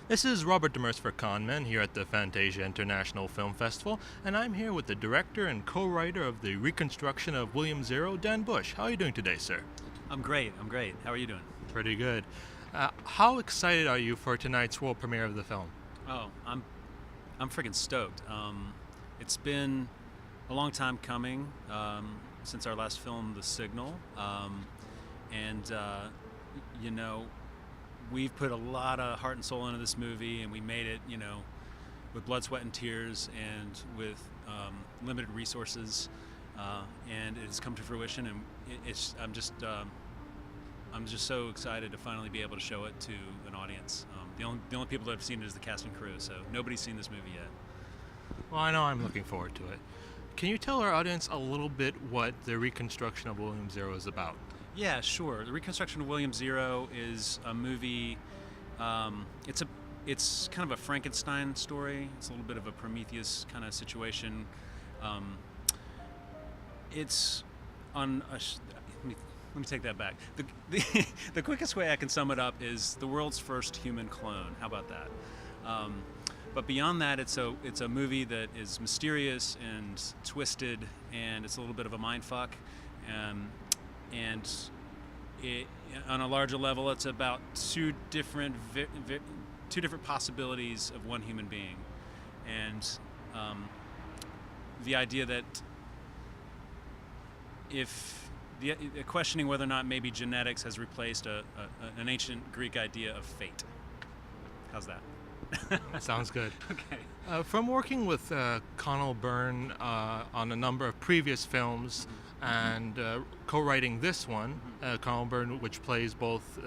This is Robert Demers for Conman here at the Fantasia International Film Festival, and I'm here with the director and co-writer of the Reconstruction of William Zero, Dan Bush. How are you doing today, sir? I'm great. How are you doing? Pretty good. How excited are you for tonight's world premiere of the film? Oh, I'm freaking stoked. It's been a long time coming since our last film, The Signal, and you know, we've put a lot of heart and soul into this movie, and we made it, with blood, sweat, and tears, and with limited resources, and it has come to fruition. And I'm just so excited to finally be able to show it to an audience. The only people that have seen it is the cast and crew, so nobody's seen this movie yet. Well, I know I'm looking forward to it. Can you tell our audience a little bit what the Reconstruction of William Zero is about? Yeah, sure. The Reconstruction of William Zero is a movie. It's kind of a Frankenstein story. It's a little bit of a Prometheus kind of situation. It's on a. Let me take that back. The quickest way I can sum it up is the world's first human clone. How about that? But beyond that, it's a movie that is mysterious and twisted, and it's a little bit of a mind fuck. And on a larger level, it's about two different possibilities of one human being, and the idea that if questioning whether or not maybe genetics has replaced an ancient Greek idea of fate. How's that? Sounds good. Okay. From working with Connell Byrne on a number of previous films and co-writing this one, Connell Byrne, which plays both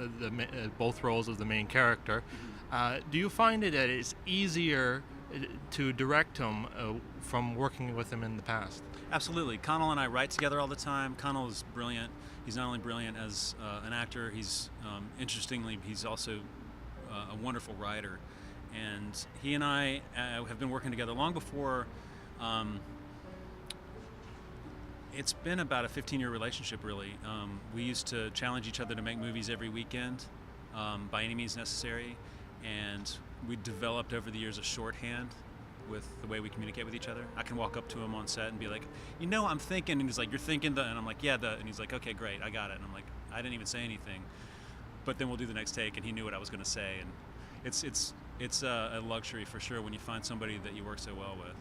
roles of the main character, do you find that it's easier to direct him from working with him in the past? Absolutely. Connell and I write together all the time. Connell is brilliant. He's not only brilliant as an actor, interestingly, he's also a wonderful writer. And he and I have been working together long before. It's been about a 15-year relationship, really. We used to challenge each other to make movies every weekend, by any means necessary. And we developed over the years a shorthand with the way we communicate with each other. I can walk up to him on set and be like, I'm thinking, and he's like, you're thinking and I'm like, yeah, and he's like, okay, great, I got it. And I'm like, I didn't even say anything. But then we'll do the next take, and he knew what I was going to say. And it's a luxury for sure when you find somebody that you work so well with.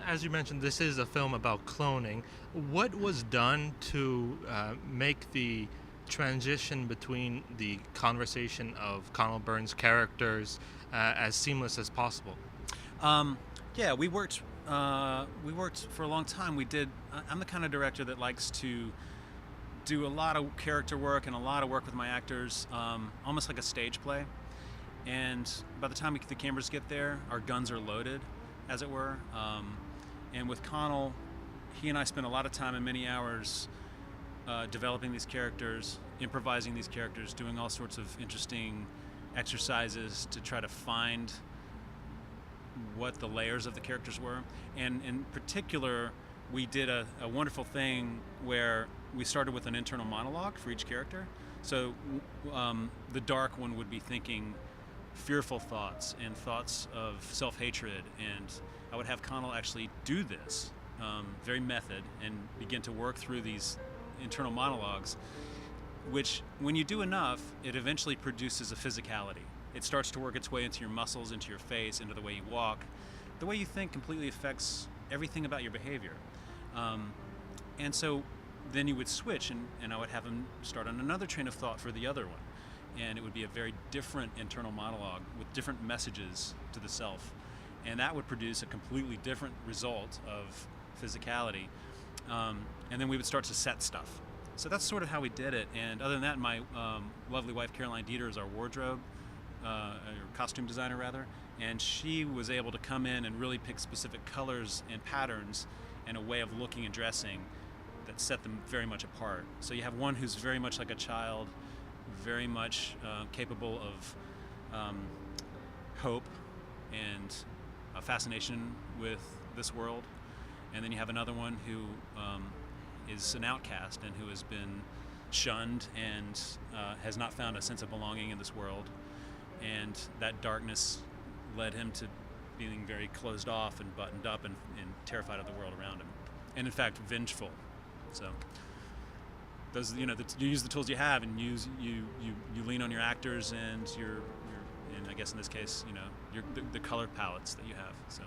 As you mentioned, this is a film about cloning. What was done to make the transition between the conversation of Connell Byrne's characters as seamless as possible? Yeah, we worked for a long time. I'm the kind of director that likes to do a lot of character work and a lot of work with my actors, almost like a stage play. And by the time the cameras get there, our guns are loaded, as it were. And with Connell, he and I spent a lot of time and many hours developing these characters, improvising these characters, doing all sorts of interesting exercises to try to find what the layers of the characters were. And in particular, we did a wonderful thing where we started with an internal monologue for each character. So the dark one would be thinking fearful thoughts and thoughts of self-hatred, and I would have Connell actually do this very method and begin to work through these internal monologues, which when you do enough, it eventually produces a physicality. It starts to work its way into your muscles, into your face, into the way you walk. The way you think completely affects everything about your behavior. And so then you would switch, and I would have him start on another train of thought for the other one. And it would be a very different internal monologue with different messages to the self. And that would produce a completely different result of physicality. And then we would start to set stuff. So that's sort of how we did it. And other than that, my lovely wife, Caroline Dieter, is our wardrobe, or costume designer rather. And she was able to come in and really pick specific colors and patterns and a way of looking and dressing that set them very much apart. So you have one who's very much like a child, very much capable of hope and a fascination with this world. And then you have another one who is an outcast and who has been shunned and has not found a sense of belonging in this world. and that darkness led him to being very closed off and buttoned up and terrified of the world around him, and in fact vengeful. So those, you use the tools you have, and you lean on your actors and and I guess in this case, the color palettes that you have. So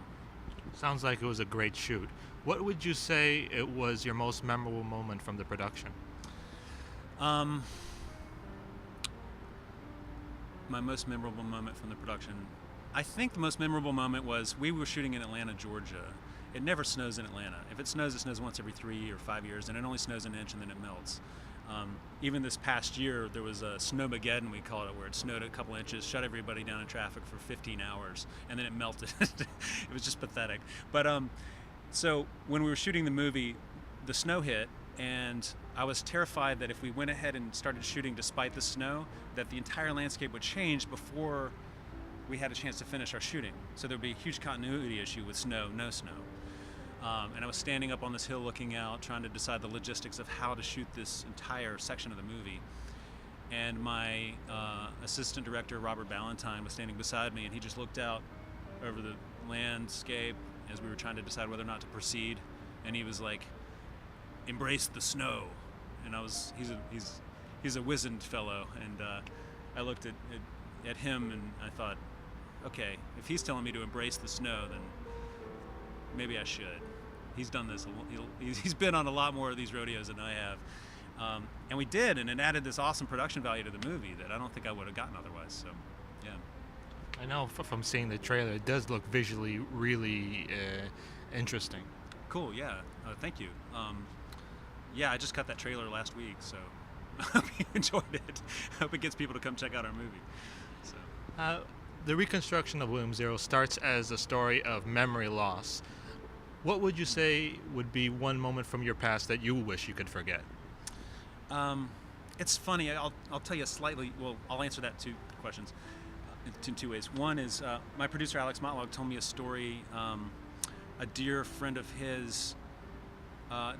Sounds like it was a great shoot. What would you say it was your most memorable moment from the production? My most memorable moment from the production, I think the most memorable moment was we were shooting in Atlanta, Georgia. It never snows in Atlanta. If it snows once every 3 or 5 years, and it only snows an inch and then it melts. Even this past year, there was a snowmageddon, we called it, where it snowed a couple inches, shut everybody down in traffic for 15 hours, and then it melted. It was just pathetic. But so when we were shooting the movie, the snow hit, and I was terrified that if we went ahead and started shooting despite the snow, that the entire landscape would change before we had a chance to finish our shooting. So there would be a huge continuity issue with snow, no snow. And I was standing up on this hill looking out, trying to decide the logistics of how to shoot this entire section of the movie. And my assistant director, Robert Ballantyne, was standing beside me, and he just looked out over the landscape as we were trying to decide whether or not to proceed. And he was like, "Embrace the snow." And he's a wizened fellow, and I looked at him and I thought, okay, if he's telling me to embrace the snow, then maybe I should. He's done this. He's been on a lot more of these rodeos than I have, and we did, and it added this awesome production value to the movie that I don't think I would have gotten otherwise. So, yeah. I know from seeing the trailer, it does look visually really interesting. Cool. Yeah. Thank you. Yeah, I just cut that trailer last week, so I hope you enjoyed it. I hope it gets people to come check out our movie. So. The Reconstruction of William Zero starts as a story of memory loss. What would you say would be one moment from your past that you wish you could forget? It's funny. I'll tell you slightly. Well, I'll answer that two questions in two ways. One is my producer Alex Motlog told me a story. A dear friend of his.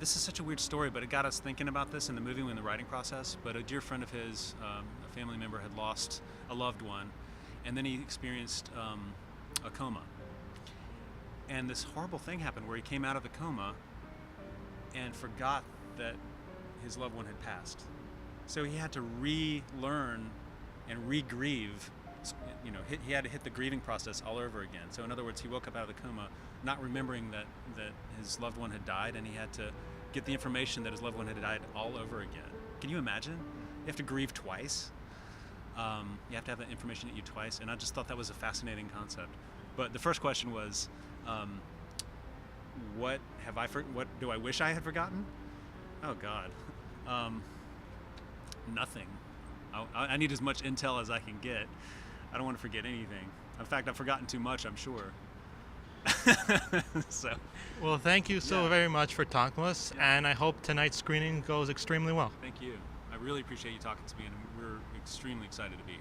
This is such a weird story, but it got us thinking about this in the movie, in the writing process. But a dear friend of his, a family member, had lost a loved one, and then he experienced a coma. And this horrible thing happened where he came out of the coma and forgot that his loved one had passed. So he had to relearn and re-grieve. He had to hit the grieving process all over again. So in other words, he woke up out of the coma not remembering that his loved one had died, and he had to get the information that his loved one had died all over again. Can you imagine? You have to grieve twice. You have to have that information at you twice, and I just thought that was a fascinating concept. But the first question was, what do I wish I had forgotten? Oh God, nothing. I need as much intel as I can get. I don't want to forget anything. In fact, I've forgotten too much, I'm sure. So. Well, thank you so very much for talking to us, and I hope tonight's screening goes extremely well. Thank you. I really appreciate you talking to me, and we're extremely excited to be here.